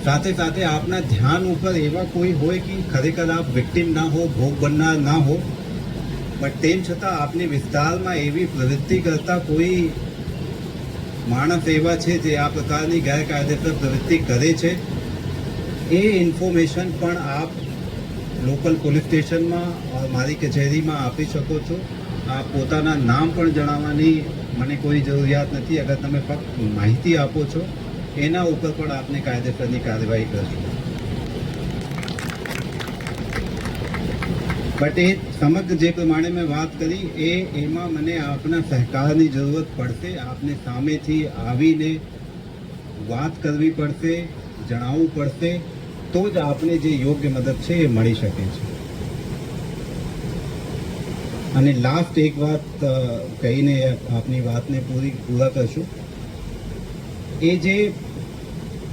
સાથે સાથે આપના ધ્યાન ઉપર એવા કોઈ હોય કે ખરેખર આપ વિક્ટિમ ના હો, ભોગ બનનાર ના હો, બટ તેમ છતાં આપની વિસ્તારમાં એવી પ્રવૃત્તિ કરતા કોઈ માણસ એવા છે જે આ પ્રકારની ગેરકાયદેસર પ્રવૃત્તિ કરે છે, એ ઇન્ફોર્મેશન પણ આપ લોકલ પોલીસ સ્ટેશનમાં મારી કચેરીમાં આપી શકો છો. આપ પોતાના નામ પણ જણાવવાની મને કોઈ જરૂરિયાત નથી. અગર તમે ફક્ત માહિતી આપો છો એના ઉપર પણ આપને કાયદેસરની કાર્યવાહી કરશું. બટ એ સમગ્ર જે પ્રમાણે મેં વાત કરી એમાં મને આપના સહકારની જરૂરત પડશે. આપને સામેથી આવીને વાત કરવી પડશે, જણાવવું પડશે, તો જ આપને જે યોગ્ય મદદ છે એ મળી શકે છે. અને લાસ્ટ એક વાત કહીને આપની વાતને પૂરા કરશું. એ જે